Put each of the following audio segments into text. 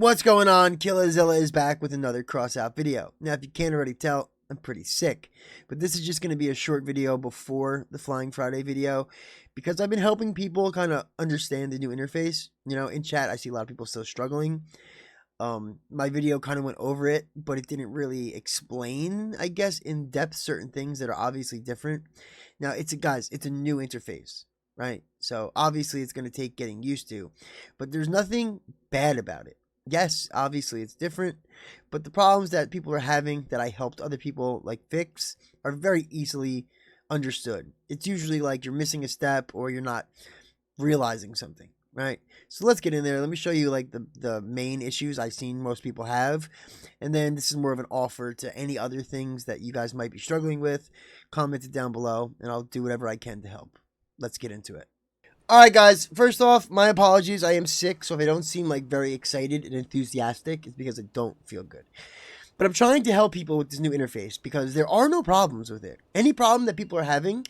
What's going on? Killazilla is back with another Crossout video. Now, if you can't already tell, I'm pretty sick. But this is just going to be a short video before the Flying Friday video because I've been helping people kind of understand the new interface. You know, in chat, I see a lot of people still struggling. My video kind of went over it, but it didn't really explain, I guess, in depth certain things that are obviously different. Now, it's a new interface, right? So obviously it's going to take getting used to, but there's nothing bad about it. Yes, obviously it's different, but the problems that people are having that I helped other people like fix are very easily understood. It's usually like you're missing a step or you're not realizing something, right? So let's get in there. Let me show you like the main issues I've seen most people have, and then this is more of an offer to any other things that you guys might be struggling with. Comment it down below and I'll do whatever I can to help. Let's get into it. Alright guys, first off, my apologies. I am sick, so if I don't seem like very excited and enthusiastic, it's because I don't feel good. But I'm trying to help people with this new interface because there are no problems with it. Any problem that people are having,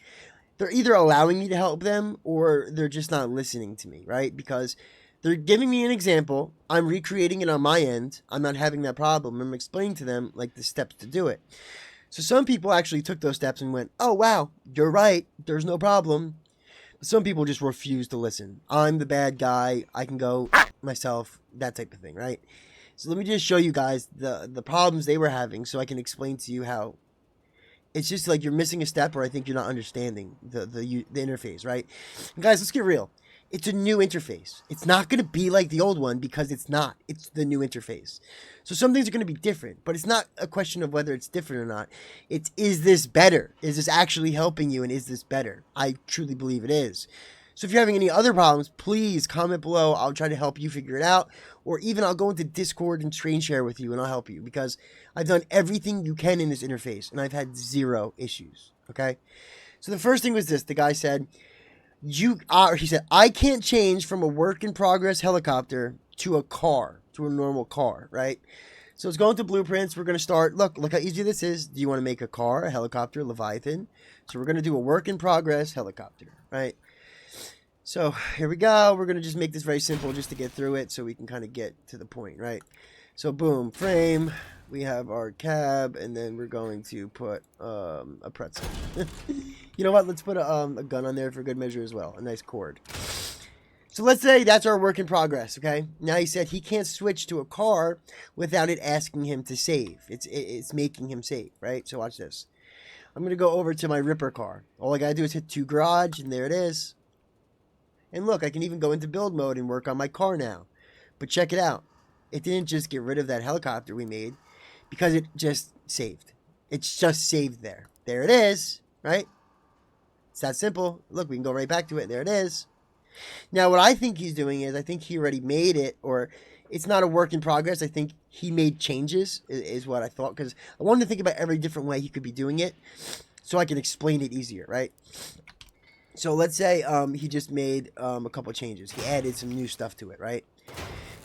they're either allowing me to help them or they're just not listening to me, right? Because they're giving me an example, I'm recreating it on my end, I'm not having that problem, I'm explaining to them like the steps to do it. So some people actually took those steps and went, oh wow, you're right, there's no problem. Some people just refuse to listen. I'm the bad guy. I can go myself, that type of thing, right? So let me just show you guys the problems they were having so I can explain to you how it's just like you're missing a step or I think you're not understanding the interface, right? And guys, let's get real. It's a new interface. It's not going to be like the old one because it's not. It's the new interface. So some things are going to be different, but it's not a question of whether it's different or not. It's, is this better? Is this actually helping you? And is this better? I truly believe it is. So if you're having any other problems, please comment below. I'll try to help you figure it out. Or even I'll go into Discord and screen share with you and I'll help you because I've done everything you can in this interface and I've had 0 issues. Okay. So the first thing was this. The guy said, he said, I can't change from a work in progress helicopter to a car, to a normal car, right? So it's going to blueprints. We're going to start. Look how easy this is. Do you want to make a car, a helicopter, Leviathan? So we're going to do a work in progress helicopter, right? So here we go. We're going to just make this very simple just to get through it so we can kind of get to the point, right? So boom, frame. We have our cab, and then we're going to put a pretzel. You know what? Let's put a gun on there for good measure as well. A nice cord. So let's say that's our work in progress, okay? Now he said he can't switch to a car without it asking him to save. It's making him save, right? So watch this. I'm going to go over to my Ripper car. All I got to do is hit 2 garage, and there it is. And look, I can even go into build mode and work on my car now. But check it out. It didn't just get rid of that helicopter we made because it just saved. It's just saved there. There it is, right? It's that simple. Look, we can go right back to it. There it is. Now, what I think he's doing is I think he already made it, or it's not a work in progress. I think he made changes is what I thought because I wanted to think about every different way he could be doing it so I can explain it easier, right? So let's say he just made a couple changes. He added some new stuff to it, right?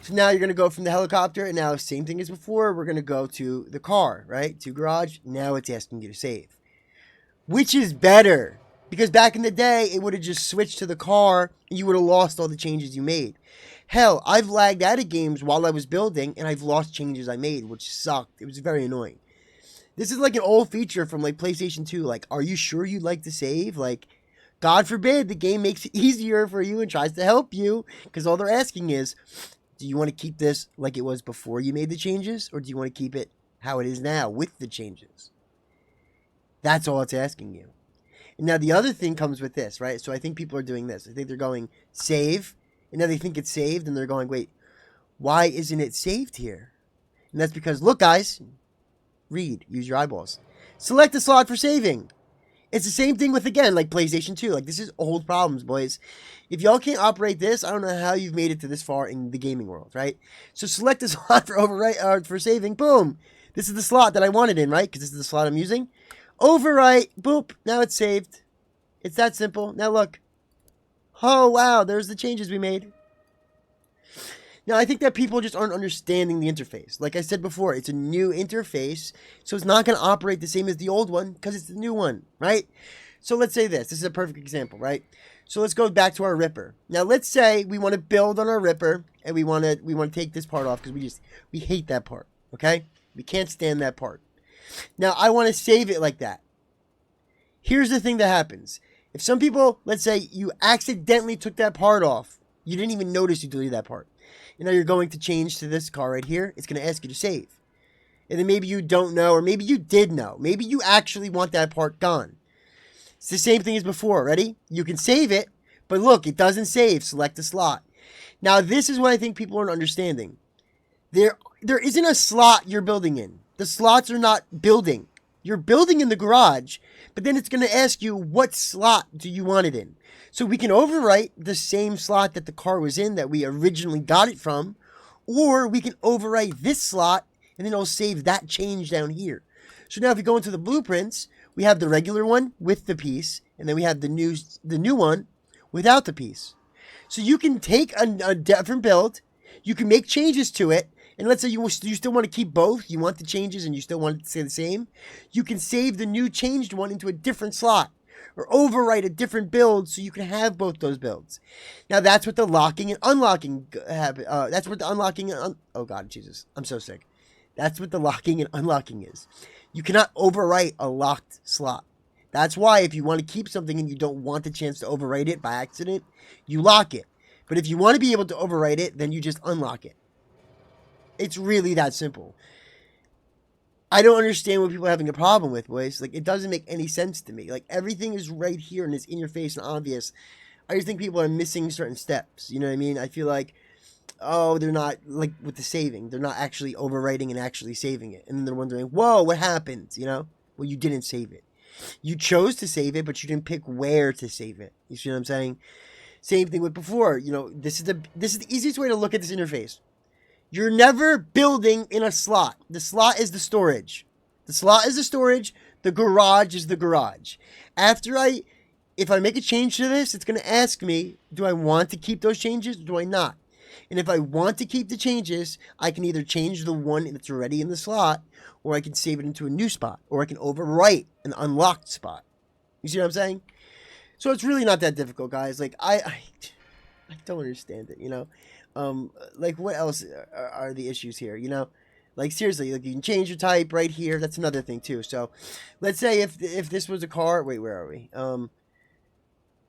So now you're going to go from the helicopter, and now same thing as before. We're going to go to the car, right? To garage. Now it's asking you to save. Which is better? Because back in the day, it would have just switched to the car, and you would have lost all the changes you made. Hell, I've lagged out of games while I was building, and I've lost changes I made, which sucked. It was very annoying. This is like an old feature from like PlayStation 2. Like, are you sure you'd like to save? Like, God forbid the game makes it easier for you and tries to help you. Because all they're asking is, do you want to keep this like it was before you made the changes? Or do you want to keep it how it is now with the changes? That's all it's asking you. And now the other thing comes with this, right? So I think people are doing this. I think they're going save. And now they think it's saved. And they're going, wait, why isn't it saved here? And that's because, look guys, read, use your eyeballs. Select a slot for saving. It's the same thing with, again, like PlayStation 2. Like, this is old problems, boys. If y'all can't operate this, I don't know how you've made it to this far in the gaming world, right? So select a slot for overwrite for saving. Boom. This is the slot that I wanted in, right? Because this is the slot I'm using. Overwrite. Boop. Now it's saved. It's that simple. Now look. Oh, wow. There's the changes we made. Now, I think that people just aren't understanding the interface. Like I said before, it's a new interface, so it's not going to operate the same as the old one because it's the new one, right? So let's say this is a perfect example, right? So let's go back to our ripper. Now let's say we want to build on our ripper and we want to take this part off because we hate that part, okay? We can't stand that part. Now I want to save it like that. Here's the thing that happens. If some people, let's say you accidentally took that part off, you didn't even notice you deleted that part. And now you're going to change to this car right here. It's going to ask you to save. And then maybe you don't know, or maybe you did know. Maybe you actually want that part gone. It's the same thing as before. Ready? You can save it, but look, it doesn't save. Select the slot. Now, this is what I think people aren't understanding. There isn't a slot you're building in. The slots are not building. You're building in the garage, but then it's going to ask you what slot do you want it in. So we can overwrite the same slot that the car was in that we originally got it from, or we can overwrite this slot and then it'll save that change down here. So now if you go into the blueprints, we have the regular one with the piece, and then we have the new one without the piece. So you can take a different build, you can make changes to it, and let's say you still want to keep both, you want the changes and you still want it to stay the same, you can save the new changed one into a different slot, or overwrite a different build so you can have both those builds. Now that's what the locking and unlocking that's what the unlocking and oh god, Jesus, I'm so sick. That's what the locking and unlocking is. You cannot overwrite a locked slot. That's why if you want to keep something and you don't want the chance to overwrite it by accident, you lock it. But if you want to be able to overwrite it, then you just unlock it. It's really that simple. I don't understand what people are having a problem with, boys. Like, it doesn't make any sense to me. Like, everything is right here and it's in your face and obvious. I just think people are missing certain steps. You know what I mean? I feel like, oh, they're not, like, with the saving. They're not actually overwriting and actually saving it. And then they're wondering, whoa, what happened? You know? Well, you didn't save it. You chose to save it, but you didn't pick where to save it. You see what I'm saying? Same thing with before. You know, this is the easiest way to look at this interface. You're never building in a slot. The slot is the storage. The slot is the storage. The garage is the garage. If I make a change to this, it's going to ask me, do I want to keep those changes or do I not? And if I want to keep the changes, I can either change the one that's already in the slot, or I can save it into a new spot, or I can overwrite an unlocked spot. You see what I'm saying? So it's really not that difficult, guys. Like, I don't understand it, you know? Like, what else are the issues here, you know? Like, seriously, like, you can change your type right here. That's another thing, too. So, let's say if this was a car... Wait, where are we?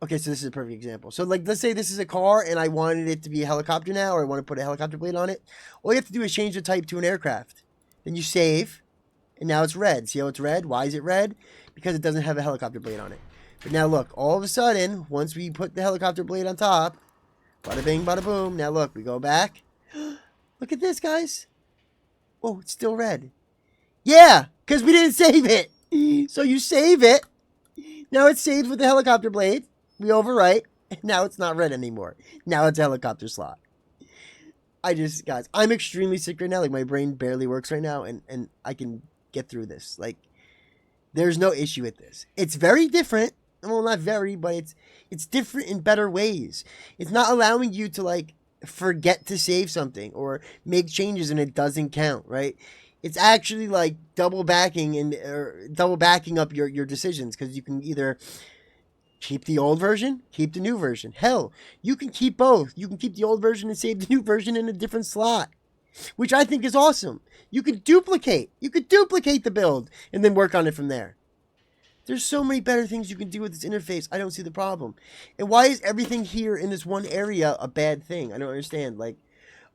Okay, so this is a perfect example. So, like, let's say this is a car, and I wanted it to be a helicopter now, or I want to put a helicopter blade on it. All you have to do is change the type to an aircraft. Then you save, and now it's red. See how it's red? Why is it red? Because it doesn't have a helicopter blade on it. But now, look, all of a sudden, once we put the helicopter blade on top... Bada bing, bada boom. Now look, we go back. Look at this, guys. Oh, it's still red. Yeah, because we didn't save it. So you save it. Now it's saved with the helicopter blade. We overwrite. And now it's not red anymore. Now it's a helicopter slot. Guys, I'm extremely sick right now. Like, my brain barely works right now. And I can get through this. Like, there's no issue with this. It's very different. Well, not very, but it's different in better ways. It's not allowing you to, like, forget to save something or make changes and it doesn't count, right? It's actually, like, double backing up your decisions, because you can either keep the old version, keep the new version. Hell, you can keep both. You can keep the old version and save the new version in a different slot, which I think is awesome. You could duplicate. You could duplicate the build and then work on it from there. There's so many better things you can do with this interface. I don't see the problem. And why is everything here in this one area a bad thing? I don't understand. Like,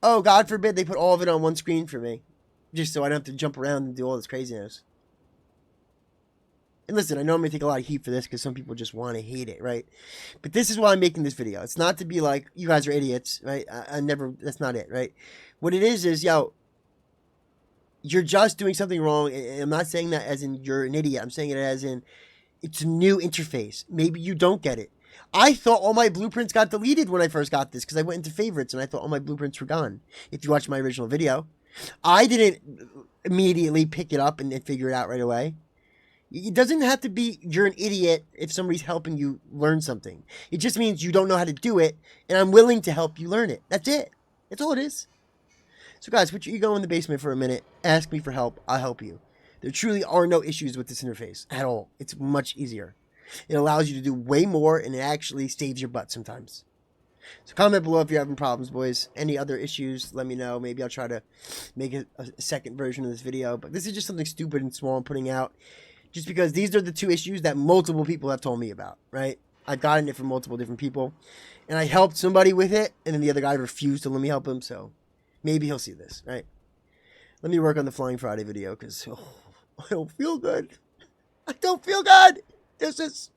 oh, God forbid they put all of it on one screen for me, just so I don't have to jump around and do all this craziness. And listen, I know I'm going to take a lot of heat for this because some people just want to hate it, right? But this is why I'm making this video. It's not to be like, you guys are idiots, right? That's not it, right? What it is, yo, you're just doing something wrong. And I'm not saying that as in you're an idiot. I'm saying it as in it's a new interface. Maybe you don't get it. I thought all my blueprints got deleted when I first got this because I went into favorites and I thought all my blueprints were gone. If you watch my original video, I didn't immediately pick it up and figure it out right away. It doesn't have to be you're an idiot if somebody's helping you learn something. It just means you don't know how to do it, and I'm willing to help you learn it. That's it. That's all it is. So guys, put your ego in the basement for a minute. Ask me for help. I'll help you. There truly are no issues with this interface at all. It's much easier. It allows you to do way more, and it actually saves your butt sometimes. So comment below if you're having problems, boys. Any other issues, let me know. Maybe I'll try to make a second version of this video. But this is just something stupid and small I'm putting out. Just because these are the two issues that multiple people have told me about, right? I've gotten it from multiple different people. And I helped somebody with it, and then the other guy refused to let me help him. So maybe he'll see this, right? Let me work on the Flying Friday video because I don't feel good. I don't feel good. This is...